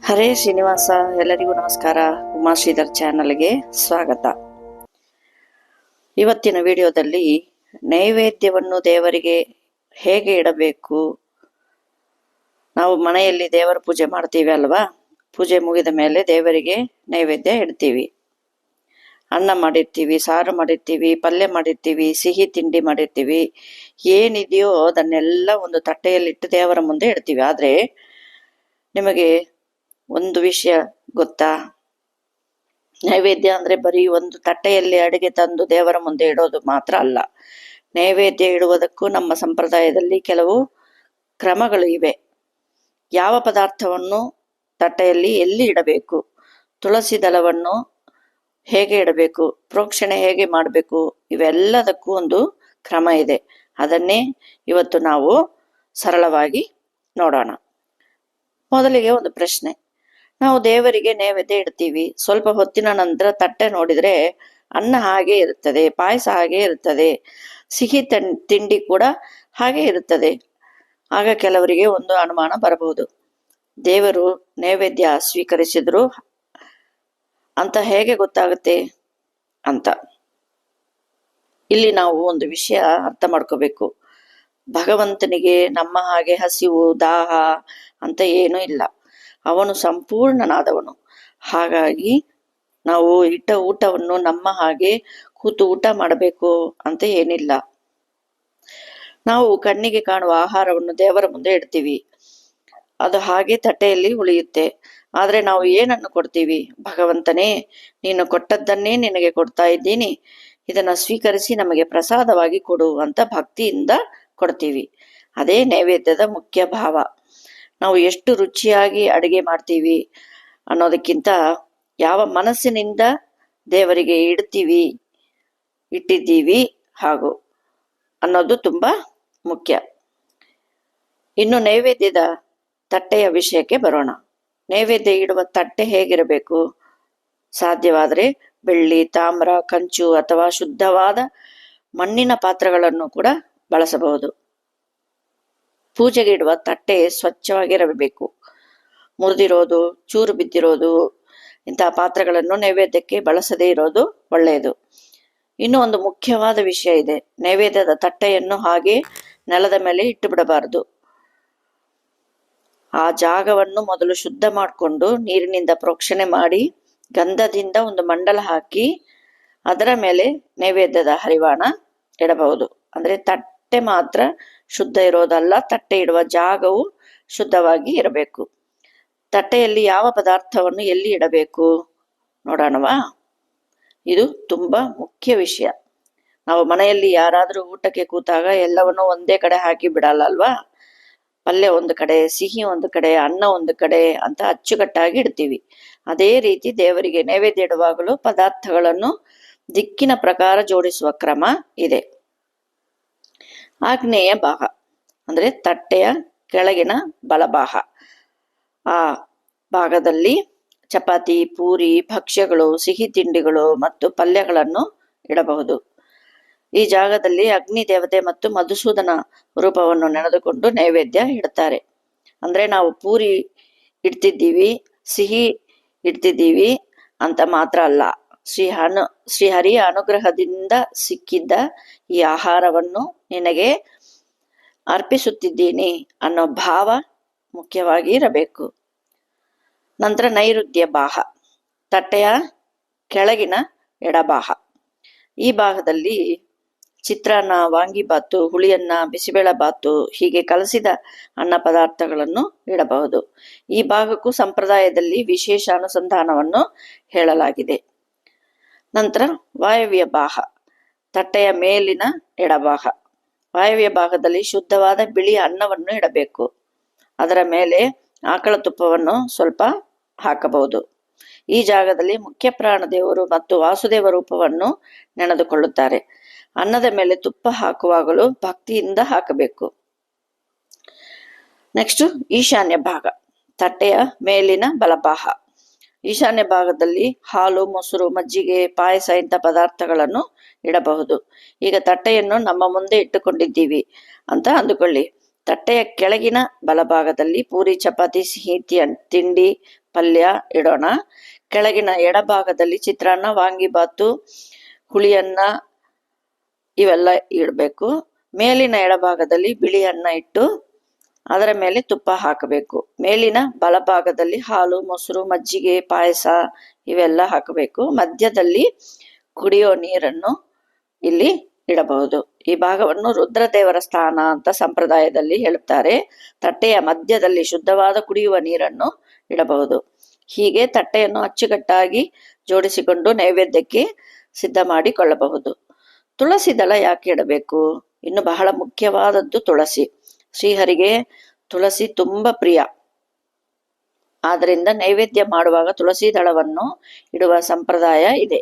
ಹರೇ ಶ್ರೀನಿವಾಸ. ಎಲ್ಲರಿಗೂ ನಮಸ್ಕಾರ. ಉಮಾಶ್ರೀಧರ್ ಚಾನಲ್ಗೆ ಸ್ವಾಗತ. ಇವತ್ತಿನ ವಿಡಿಯೋದಲ್ಲಿ ನೈವೇದ್ಯವನ್ನು ದೇವರಿಗೆ ಹೇಗೆ ಇಡಬೇಕು. ನಾವು ಮನೆಯಲ್ಲಿ ದೇವರ ಪೂಜೆ ಮಾಡ್ತೀವಿ ಅಲ್ವಾ, ಪೂಜೆ ಮುಗಿದ ಮೇಲೆ ದೇವರಿಗೆ ನೈವೇದ್ಯ ಇಡ್ತೀವಿ. ಅನ್ನ ಮಾಡಿರ್ತೀವಿ, ಸಾರು ಮಾಡಿರ್ತೀವಿ, ಪಲ್ಯ ಮಾಡಿರ್ತೀವಿ, ಸಿಹಿ ತಿಂಡಿ ಮಾಡಿರ್ತೀವಿ. ಏನಿದೆಯೋ ಅದನ್ನೆಲ್ಲ ಒಂದು ತಟ್ಟೆಯಲ್ಲಿಟ್ಟು ದೇವರ ಮುಂದೆ ಇಡ್ತೀವಿ. ಆದರೆ ನಿಮಗೆ ಒಂದು ವಿಷಯ ಗೊತ್ತಾ? ನೈವೇದ್ಯ ಅಂದ್ರೆ ಬರೀ ಒಂದು ತಟ್ಟೆಯಲ್ಲಿ ಅಡುಗೆ ತಂದು ದೇವರ ಮುಂದೆ ಇಡೋದು ಮಾತ್ರ ಅಲ್ಲ. ನೈವೇದ್ಯ ಇಡುವುದಕ್ಕೂ ನಮ್ಮ ಸಂಪ್ರದಾಯದಲ್ಲಿ ಕೆಲವು ಕ್ರಮಗಳು ಇವೆ. ಯಾವ ಪದಾರ್ಥವನ್ನು ತಟ್ಟೆಯಲ್ಲಿ ಎಲ್ಲಿ ಇಡಬೇಕು, ತುಳಸಿ ದಳವನ್ನು ಹೇಗೆ ಇಡಬೇಕು, ಪ್ರೋಕ್ಷಣೆ ಹೇಗೆ ಮಾಡಬೇಕು, ಇವೆಲ್ಲದಕ್ಕೂ ಒಂದು ಕ್ರಮ ಇದೆ. ಅದನ್ನೇ ಇವತ್ತು ನಾವು ಸರಳವಾಗಿ ನೋಡೋಣ. ಮೊದಲಿಗೆ ಒಂದು ಪ್ರಶ್ನೆ. ನಾವು ದೇವರಿಗೆ ನೈವೇದ್ಯ ಇಡ್ತೀವಿ. ಸ್ವಲ್ಪ ಹೊತ್ತಿನ ನಂತರ ತಟ್ಟೆ ನೋಡಿದ್ರೆ ಅನ್ನ ಹಾಗೆ ಇರುತ್ತದೆ, ಪಾಯಸ ಹಾಗೆ ಇರುತ್ತದೆ, ಸಿಹಿ ತಿಂಡಿ ಕೂಡ ಹಾಗೆ ಇರುತ್ತದೆ. ಆಗ ಕೆಲವರಿಗೆ ಒಂದು ಅನುಮಾನ ಬರಬಹುದು, ದೇವರು ನೈವೇದ್ಯ ಸ್ವೀಕರಿಸಿದ್ರು ಅಂತ ಹೇಗೆ ಗೊತ್ತಾಗುತ್ತೆ ಅಂತ. ಇಲ್ಲಿ ನಾವು ಒಂದು ವಿಷಯ ಅರ್ಥ ಮಾಡ್ಕೋಬೇಕು. ಭಗವಂತನಿಗೆ ನಮ್ಮ ಹಾಗೆ ಹಸಿವು ದಾಹ ಅಂತ ಏನೂ ಇಲ್ಲ. ಅವನು ಸಂಪೂರ್ಣನಾದವನು. ಹಾಗಾಗಿ ನಾವು ಇಟ್ಟ ಊಟವನ್ನು ನಮ್ಮ ಹಾಗೆ ಕೂತು ಊಟ ಮಾಡಬೇಕು ಅಂತ ಏನಿಲ್ಲ. ನಾವು ಕಣ್ಣಿಗೆ ಕಾಣುವ ಆಹಾರವನ್ನು ದೇವರ ಮುಂದೆ ಇಡ್ತೀವಿ, ಅದು ಹಾಗೆ ತಟ್ಟೆಯಲ್ಲಿ ಉಳಿಯುತ್ತೆ. ಆದ್ರೆ ನಾವು ಏನನ್ನು ಕೊಡ್ತೀವಿ? ಭಗವಂತನೇ, ನೀನು ಕೊಟ್ಟದ್ದನ್ನೇ ನಿನಗೆ ಕೊಡ್ತಾ ಇದ್ದೀನಿ, ಇದನ್ನ ಸ್ವೀಕರಿಸಿ ನಮಗೆ ಪ್ರಸಾದವಾಗಿ ಕೊಡು ಅಂತ ಭಕ್ತಿಯಿಂದ ಕೊಡ್ತೀವಿ. ಅದೇ ನೈವೇದ್ಯದ ಮುಖ್ಯ ಭಾವ. ನಾವು ಎಷ್ಟು ರುಚಿಯಾಗಿ ಅಡುಗೆ ಮಾಡ್ತೀವಿ ಅನ್ನೋದಕ್ಕಿಂತ ಯಾವ ಮನಸ್ಸಿನಿಂದ ದೇವರಿಗೆ ಇಟ್ಟಿದ್ದೀವಿ ಹಾಗೂ ಅನ್ನೋದು ತುಂಬಾ ಮುಖ್ಯ. ಇನ್ನು ನೈವೇದ್ಯದ ತಟ್ಟೆಯ ವಿಷಯಕ್ಕೆ ಬರೋಣ. ನೈವೇದ್ಯ ಇಡುವ ತಟ್ಟೆ ಹೇಗಿರಬೇಕು? ಸಾಧ್ಯವಾದರೆ ಬೆಳ್ಳಿ, ತಾಮ್ರ, ಕಂಚು ಅಥವಾ ಶುದ್ಧವಾದ ಮಣ್ಣಿನ ಪಾತ್ರಗಳನ್ನು ಕೂಡ ಬಳಸಬಹುದು. ಪೂಜೆಗೆ ಇಡುವ ತಟ್ಟೆ ಸ್ವಚ್ಛವಾಗಿರಬೇಕು. ಮುರಿದಿರೋದು, ಚೂರು ಬಿದ್ದಿರೋದು ಇಂತಹ ಪಾತ್ರೆಗಳನ್ನು ನೈವೇದ್ಯಕ್ಕೆ ಬಳಸದೇ ಇರೋದು ಒಳ್ಳೆಯದು. ಇನ್ನು ಒಂದು ಮುಖ್ಯವಾದ ವಿಷಯ ಇದೆ. ನೈವೇದ್ಯದ ತಟ್ಟೆಯನ್ನು ಹಾಗೆ ನೆಲದ ಮೇಲೆ ಇಟ್ಟು ಬಿಡಬಾರದು. ಆ ಜಾಗವನ್ನು ಮೊದಲು ಶುದ್ಧ ಮಾಡಿಕೊಂಡು ನೀರಿನಿಂದ ಪ್ರೋಕ್ಷಣೆ ಮಾಡಿ ಗಂಧದಿಂದ ಒಂದು ಮಂಡಲ ಹಾಕಿ ಅದರ ಮೇಲೆ ನೈವೇದ್ಯದ ಹರಿವಾಣ ಇಡಬಹುದು. ಅಂದ್ರೆ ತಟ್ಟೆ ಮಾತ್ರ ಶುದ್ಧ ಇರೋದಲ್ಲ, ತಟ್ಟೆ ಇಡುವ ಜಾಗವು ಶುದ್ಧವಾಗಿ ಇರಬೇಕು. ತಟ್ಟೆಯಲ್ಲಿ ಯಾವ ಪದಾರ್ಥವನ್ನು ಎಲ್ಲಿ ಇಡಬೇಕು ನೋಡೋಣವಾ? ಇದು ತುಂಬಾ ಮುಖ್ಯ ವಿಷಯ. ನಾವು ಮನೆಯಲ್ಲಿ ಯಾರಾದ್ರೂ ಊಟಕ್ಕೆ ಕೂತಾಗ ಎಲ್ಲವನ್ನು ಒಂದೇ ಕಡೆ ಹಾಕಿ ಬಿಡಲ್ಲ ಅಲ್ವಾ? ಪಲ್ಯ ಒಂದು ಕಡೆ, ಸಿಹಿ ಒಂದು ಕಡೆ, ಅನ್ನ ಒಂದು ಕಡೆ ಅಂತ ಅಚ್ಚುಕಟ್ಟಾಗಿ ಇಡ್ತೀವಿ. ಅದೇ ರೀತಿ ದೇವರಿಗೆ ನೈವೇದ್ಯ ಇಡುವಾಗಲೂ ಪದಾರ್ಥಗಳನ್ನು ದಿಕ್ಕಿನ ಪ್ರಕಾರ ಜೋಡಿಸುವ ಕ್ರಮ ಇದೆ. ಆಗ್ನೇಯ ಭಾಗ ಅಂದ್ರೆ ತಟ್ಟೆಯ ಕೆಳಗಿನ ಬಲಭಾಗ. ಆ ಭಾಗದಲ್ಲಿ ಚಪಾತಿ, ಪೂರಿ, ಭಕ್ಷ್ಯಗಳು, ಸಿಹಿ ತಿಂಡಿಗಳು ಮತ್ತು ಪಲ್ಯಗಳನ್ನು ಇಡಬಹುದು. ಈ ಜಾಗದಲ್ಲಿ ಅಗ್ನಿ ದೇವತೆ ಮತ್ತು ಮಧುಸೂದನ ರೂಪವನ್ನು ನೆನೆದುಕೊಂಡು ನೈವೇದ್ಯ ಇಡ್ತಾರೆ. ಅಂದ್ರೆ ನಾವು ಪೂರಿ ಇಡ್ತಿದ್ದೀವಿ, ಸಿಹಿ ಇಡ್ತಿದ್ದೀವಿ ಅಂತ ಮಾತ್ರ ಅಲ್ಲ, ಶ್ರೀಹರಿಯ ಅನುಗ್ರಹದಿಂದ ಸಿಕ್ಕಿದ್ದ ಈ ಆಹಾರವನ್ನು ನಿನಗೆ ಅರ್ಪಿಸುತ್ತಿದ್ದೀನಿ ಅನ್ನೋ ಭಾವ ಮುಖ್ಯವಾಗಿ ಇರಬೇಕು. ನಂತರ ನೈಋತ್ಯ ಭಾಗ, ತಟ್ಟೆಯ ಕೆಳಗಿನ ಎಡಭಾಗ. ಈ ಭಾಗದಲ್ಲಿ ಚಿತ್ರಾನ್ನ, ವಾಂಗಿಬಾತು, ಹುಳಿಯನ್ನ, ಬಿಸಿಬೇಳೆ ಬಾತು ಹೀಗೆ ಕಲಸಿದ ಅನ್ನ ಪದಾರ್ಥಗಳನ್ನು ಇಡಬಹುದು. ಈ ಭಾಗಕ್ಕೂ ಸಂಪ್ರದಾಯದಲ್ಲಿ ವಿಶೇಷ ಅನುಸಂಧಾನವನ್ನು ಹೇಳಲಾಗಿದೆ. ನಂತರ ವಾಯವ್ಯ ಭಾಗ, ತಟ್ಟೆಯ ಮೇಲಿನ ಎಡಭಾಗ. ವಾಯವ್ಯ ಭಾಗದಲ್ಲಿ ಶುದ್ಧವಾದ ಬಿಳಿ ಅನ್ನವನ್ನು ಇಡಬೇಕು. ಅದರ ಮೇಲೆ ಆಕಳ ತುಪ್ಪವನ್ನು ಸ್ವಲ್ಪ ಹಾಕಬಹುದು. ಈ ಜಾಗದಲ್ಲಿ ಮುಖ್ಯ ಪ್ರಾಣ ದೇವರು ಮತ್ತು ವಾಸುದೇವ ರೂಪವನ್ನು ನೆನೆದುಕೊಳ್ಳುತ್ತಾರೆ. ಅನ್ನದ ಮೇಲೆ ತುಪ್ಪ ಹಾಕುವಾಗಲೂ ಭಕ್ತಿಯಿಂದ ಹಾಕಬೇಕು. ನೆಕ್ಸ್ಟ್ ಈಶಾನ್ಯ ಭಾಗ, ತಟ್ಟೆಯ ಮೇಲಿನ ಬಲಭಾಗ. ಈಶಾನ್ಯ ಭಾಗದಲ್ಲಿ ಹಾಲು, ಮೊಸರು, ಮಜ್ಜಿಗೆ, ಪಾಯಸ ಇಂಥ ಪದಾರ್ಥಗಳನ್ನು ಇಡಬಹುದು. ಈಗ ತಟ್ಟೆಯನ್ನು ನಮ್ಮ ಮುಂದೆ ಇಟ್ಟುಕೊಂಡಿದ್ದೀವಿ ಅಂತ ಅಂದುಕೊಳ್ಳಿ. ತಟ್ಟೆಯ ಕೆಳಗಿನ ಬಲಭಾಗದಲ್ಲಿ ಪೂರಿ, ಚಪಾತಿ, ಸಿಹಿ ತಿಂಡಿ, ಪಲ್ಯ ಇಡೋಣ. ಕೆಳಗಿನ ಎಡಭಾಗದಲ್ಲಿ ಚಿತ್ರಾನ್ನ, ವಾಂಗಿಬಾತು, ಹುಳಿಯನ್ನ ಇವೆಲ್ಲ ಇಡಬೇಕು. ಮೇಲಿನ ಎಡಭಾಗದಲ್ಲಿ ಬಿಳಿ ಅನ್ನ ಇಟ್ಟು ಅದರ ಮೇಲೆ ತುಪ್ಪ ಹಾಕಬೇಕು. ಮೇಲಿನ ಬಲಭಾಗದಲ್ಲಿ ಹಾಲು, ಮೊಸರು, ಮಜ್ಜಿಗೆ, ಪಾಯಸ ಇವೆಲ್ಲ ಹಾಕಬೇಕು. ಮಧ್ಯದಲ್ಲಿ ಕುಡಿಯೋ ನೀರನ್ನು ಇಲ್ಲಿ ಇಡಬಹುದು. ಈ ಭಾಗವನ್ನು ರುದ್ರದೇವರ ಸ್ಥಾನ ಅಂತ ಸಂಪ್ರದಾಯದಲ್ಲಿ ಹೇಳುತ್ತಾರೆ. ತಟ್ಟೆಯ ಮಧ್ಯದಲ್ಲಿ ಶುದ್ಧವಾದ ಕುಡಿಯುವ ನೀರನ್ನು ಇಡಬಹುದು. ಹೀಗೆ ತಟ್ಟೆಯನ್ನು ಅಚ್ಚುಕಟ್ಟಾಗಿ ಜೋಡಿಸಿಕೊಂಡು ನೈವೇದ್ಯಕ್ಕೆ ಸಿದ್ಧ ಮಾಡಿಕೊಳ್ಳಬಹುದು. ತುಳಸಿ ದಳ ಯಾಕೆ ಇಡಬೇಕು? ಇನ್ನು ಬಹಳ ಮುಖ್ಯವಾದದ್ದು ತುಳಸಿ. ಶ್ರೀಹರಿಗೆ ತುಳಸಿ ತುಂಬಾ ಪ್ರಿಯ. ಆದ್ದರಿಂದ ನೈವೇದ್ಯ ಮಾಡುವಾಗ ತುಳಸಿ ದಳವನ್ನು ಇಡುವ ಸಂಪ್ರದಾಯ ಇದೆ.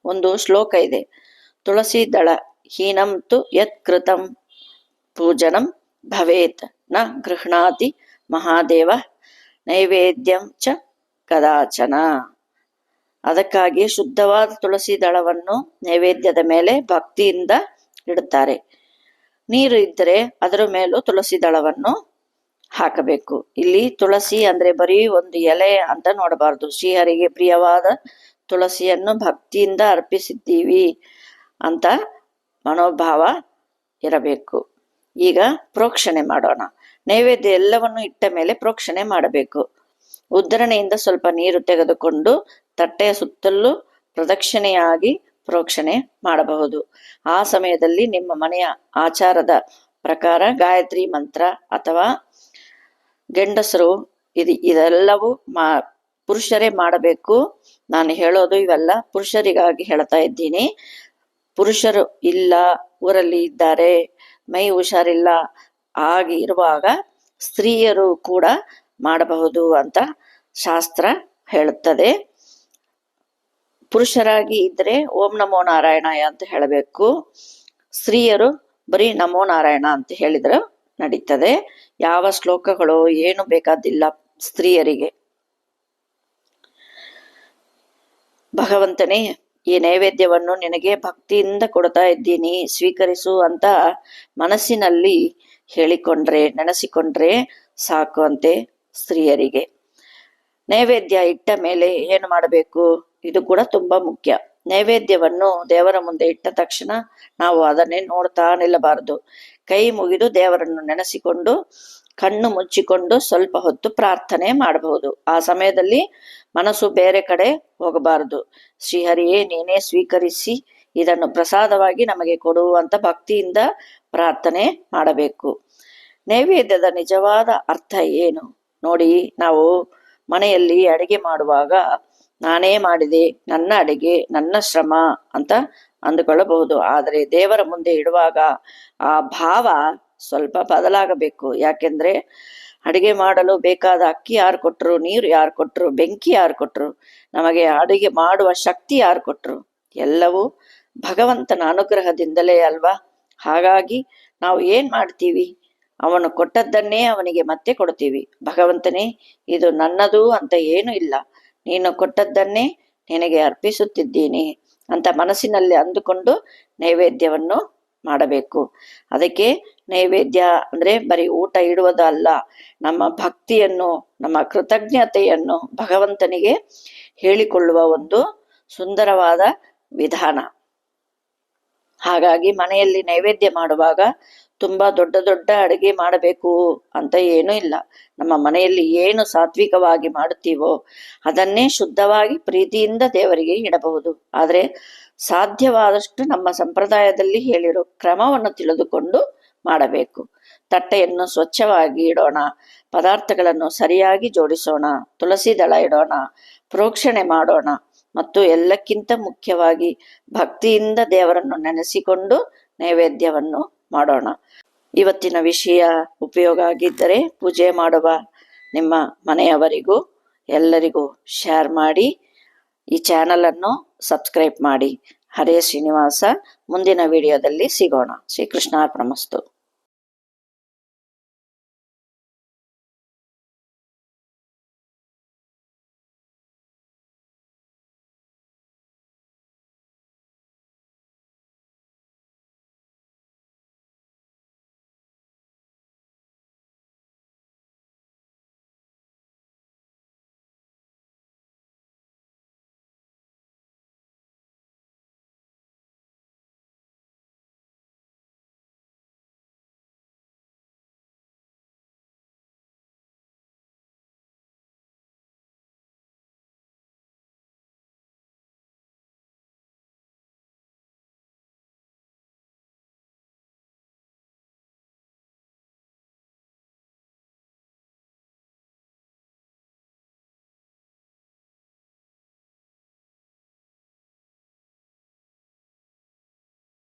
ಒಂದು ಶ್ಲೋಕ ಇದೆ, ತುಳಸಿ ದಳ ಹೀನಂ ತು ಯತ್ ಕೃತಂ ಪೂಜನಂ ಭವೇತ್ ನ ಗೃಹಣಾತಿ ಮಹಾದೇವ ನೈವೇದ್ಯಂ ಚ ಕದಾಚನ. ಅದಕ್ಕಾಗಿ ಶುದ್ಧವಾದ ತುಳಸಿ ದಳವನ್ನು ನೈವೇದ್ಯದ ಮೇಲೆ ಭಕ್ತಿಯಿಂದ ಇಡುತ್ತಾರೆ. ನೀರು ಇದ್ದರೆ ಅದರ ಮೇಲೂ ತುಳಸಿ ದಳವನ್ನು ಹಾಕಬೇಕು. ಇಲ್ಲಿ ತುಳಸಿ ಅಂದ್ರೆ ಬರೀ ಒಂದು ಎಲೆ ಅಂತ ನೋಡಬಾರ್ದು. ಶ್ರೀಹರಿಗೆ ಪ್ರಿಯವಾದ ತುಳಸಿಯನ್ನು ಭಕ್ತಿಯಿಂದ ಅರ್ಪಿಸಿದ್ದೀವಿ ಅಂತ ಮನೋಭಾವ ಇರಬೇಕು. ಈಗ ಪ್ರೋಕ್ಷಣೆ ಮಾಡೋಣ. ನೈವೇದ್ಯ ಎಲ್ಲವನ್ನು ಇಟ್ಟ ಮೇಲೆ ಪ್ರೋಕ್ಷಣೆ ಮಾಡಬೇಕು. ಉದ್ಧರಣೆಯಿಂದ ಸ್ವಲ್ಪ ನೀರು ತೆಗೆದುಕೊಂಡು ತಟ್ಟೆಯ ಸುತ್ತಲೂ ಪ್ರದಕ್ಷಿಣೆಯಾಗಿ ಪ್ರೋಕ್ಷಣೆ ಮಾಡಬಹುದು. ಆ ಸಮಯದಲ್ಲಿ ನಿಮ್ಮ ಮನೆಯ ಆಚಾರದ ಪ್ರಕಾರ ಗಾಯತ್ರಿ ಮಂತ್ರ ಅಥವಾ ಗಂಡಸರು ಇದೆಲ್ಲವೂ ಪುರುಷರೇ ಮಾಡಬೇಕು. ನಾನು ಹೇಳೋದು ಇವೆಲ್ಲ ಪುರುಷರಿಗಾಗಿ ಹೇಳ್ತಾ ಇದ್ದೀನಿ. ಪುರುಷರು ಇಲ್ಲ, ಊರಲ್ಲಿ ಇದ್ದಾರೆ, ಮೈ ಹುಷಾರಿಲ್ಲ ಆಗಿ ಇರುವಾಗ ಸ್ತ್ರೀಯರು ಕೂಡ ಮಾಡಬಹುದು ಅಂತ ಶಾಸ್ತ್ರ ಹೇಳುತ್ತದೆ. ಪುರುಷರಾಗಿ ಇದ್ರೆ ಓಂ ನಮೋ ನಾರಾಯಣಾಯ ಅಂತ ಹೇಳಬೇಕು. ಸ್ತ್ರೀಯರು ಬರೀ ನಮೋ ನಾರಾಯಣ ಅಂತ ಹೇಳಿದ್ರೆ ನಡೀತದೆ. ಯಾವ ಶ್ಲೋಕಗಳು ಏನು ಬೇಕಾದಿಲ್ಲ ಸ್ತ್ರೀಯರಿಗೆ. ಭಗವಂತನೇ, ಈ ನೈವೇದ್ಯವನ್ನು ನಿನಗೆ ಭಕ್ತಿಯಿಂದ ಕೊಡ್ತಾ ಇದ್ದೀನಿ, ಸ್ವೀಕರಿಸು ಅಂತ ಮನಸ್ಸಿನಲ್ಲಿ ಹೇಳಿಕೊಂಡ್ರೆ, ನೆನೆಸಿಕೊಂಡ್ರೆ ಸಾಕು ಅಂತೆ ಸ್ತ್ರೀಯರಿಗೆ. ನೈವೇದ್ಯ ಇಟ್ಟ ಮೇಲೆ ಏನು ಮಾಡಬೇಕು? ಇದು ಕೂಡ ತುಂಬಾ ಮುಖ್ಯ. ನೈವೇದ್ಯವನ್ನು ದೇವರ ಮುಂದೆ ಇಟ್ಟ ತಕ್ಷಣ ನಾವು ಅದನ್ನೇ ನೋಡ್ತಾ ನಿಲ್ಲಬಾರದು. ಕೈ ಮುಗಿದು ದೇವರನ್ನು ನೆನೆಸಿಕೊಂಡು ಕಣ್ಣು ಮುಚ್ಚಿಕೊಂಡು ಸ್ವಲ್ಪ ಹೊತ್ತು ಪ್ರಾರ್ಥನೆ ಮಾಡಬಹುದು. ಆ ಸಮಯದಲ್ಲಿ ಮನಸ್ಸು ಬೇರೆ ಕಡೆ ಹೋಗಬಾರದು. ಶ್ರೀಹರಿಯೇ, ನೀನೇ ಸ್ವೀಕರಿಸಿ ಇದನ್ನು ಪ್ರಸಾದವಾಗಿ ನಮಗೆ ಕೊಡುವಂತ ಭಕ್ತಿಯಿಂದ ಪ್ರಾರ್ಥನೆ ಮಾಡಬೇಕು. ನೈವೇದ್ಯದ ನಿಜವಾದ ಅರ್ಥ ಏನು ನೋಡಿ. ನಾವು ಮನೆಯಲ್ಲಿ ಅಡಿಗೆ ಮಾಡುವಾಗ ನಾನೇ ಮಾಡಿದೆ, ನನ್ನ ಅಡಿಗೆ, ನನ್ನ ಶ್ರಮ ಅಂತ ಅಂದುಕೊಳ್ಳಬಹುದು. ಆದರೆ ದೇವರ ಮುಂದೆ ಇಡುವಾಗ ಆ ಭಾವ ಸ್ವಲ್ಪ ಬದಲಾಗಬೇಕು. ಯಾಕೆಂದ್ರೆ ಅಡಿಗೆ ಮಾಡಲು ಬೇಕಾದ ಅಕ್ಕಿ ಯಾರು ಕೊಟ್ರು, ನೀರು ಯಾರು ಕೊಟ್ರು, ಬೆಂಕಿ ಯಾರು ಕೊಟ್ರು, ನಮಗೆ ಅಡಿಗೆ ಮಾಡುವ ಶಕ್ತಿ ಯಾರು ಕೊಟ್ರು? ಎಲ್ಲವೂ ಭಗವಂತನ ಅನುಗ್ರಹದಿಂದಲೇ ಅಲ್ವಾ. ಹಾಗಾಗಿ ನಾವು ಏನ್ ಮಾಡ್ತೀವಿ? ಅವನು ಕೊಟ್ಟದ್ದನ್ನೇ ಅವನಿಗೆ ಮತ್ತೆ ಕೊಡ್ತೀವಿ. ಭಗವಂತನೇ, ಇದು ನನ್ನದು ಅಂತ ಏನು ಇಲ್ಲ, ನೀನು ಕೊಟ್ಟದ್ದನ್ನೇ ನಿನಗೆ ಅರ್ಪಿಸುತ್ತಿದ್ದೀನಿ ಅಂತ ಮನಸ್ಸಿನಲ್ಲಿ ಅಂದುಕೊಂಡು ನೈವೇದ್ಯವನ್ನು ಮಾಡಬೇಕು. ಅದಕ್ಕೆ ನೈವೇದ್ಯ ಅಂದ್ರೆ ಬರೀ ಊಟ ಇಡುವುದಲ್ಲ, ನಮ್ಮ ಭಕ್ತಿಯನ್ನು, ನಮ್ಮ ಕೃತಜ್ಞತೆಯನ್ನು ಭಗವಂತನಿಗೆ ಹೇಳಿಕೊಳ್ಳುವ ಒಂದು ಸುಂದರವಾದ ವಿಧಾನ. ಹಾಗಾಗಿ ಮನೆಯಲ್ಲಿ ನೈವೇದ್ಯ ಮಾಡುವಾಗ ತುಂಬಾ ದೊಡ್ಡ ದೊಡ್ಡ ಅಡುಗೆ ಮಾಡಬೇಕು ಅಂತ ಏನೂ ಇಲ್ಲ. ನಮ್ಮ ಮನೆಯಲ್ಲಿ ಏನು ಸಾತ್ವಿಕವಾಗಿ ಮಾಡುತ್ತೀವೋ ಅದನ್ನೇ ಶುದ್ಧವಾಗಿ ಪ್ರೀತಿಯಿಂದ ದೇವರಿಗೆ ಇಡಬಹುದು. ಆದರೆ ಸಾಧ್ಯವಾದಷ್ಟು ನಮ್ಮ ಸಂಪ್ರದಾಯದಲ್ಲಿ ಹೇಳಿರೋ ಕ್ರಮವನ್ನು ತಿಳಿದುಕೊಂಡು ಮಾಡಬೇಕು. ತಟ್ಟೆಯನ್ನು ಸ್ವಚ್ಛವಾಗಿ ಇಡೋಣ, ಪದಾರ್ಥಗಳನ್ನು ಸರಿಯಾಗಿ ಜೋಡಿಸೋಣ, ತುಳಸಿ ದಳ ಇಡೋಣ, ಪ್ರೋಕ್ಷಣೆ ಮಾಡೋಣ ಮತ್ತು ಎಲ್ಲಕ್ಕಿಂತ ಮುಖ್ಯವಾಗಿ ಭಕ್ತಿಯಿಂದ ದೇವರನ್ನು ನೆನೆಸಿಕೊಂಡು ನೈವೇದ್ಯವನ್ನು ಮಾಡೋಣ. ಇವತ್ತಿನ ವಿಷಯ ಉಪಯೋಗ ಆಗಿದ್ದರೆ ಪೂಜೆ ಮಾಡುವ ನಿಮ್ಮ ಮನೆಯವರಿಗೂ ಎಲ್ಲರಿಗೂ ಶೇರ್ ಮಾಡಿ. ಈ ಚಾನಲ್ ಅನ್ನು ಸಬ್ಸ್ಕ್ರೈಬ್ ಮಾಡಿ. ಹರೇ ಶ್ರೀನಿವಾಸ. ಮುಂದಿನ ವಿಡಿಯೋದಲ್ಲಿ ಸಿಗೋಣ. ಶ್ರೀಕೃಷ್ಣಾರ್ಪಣಮಸ್ತು.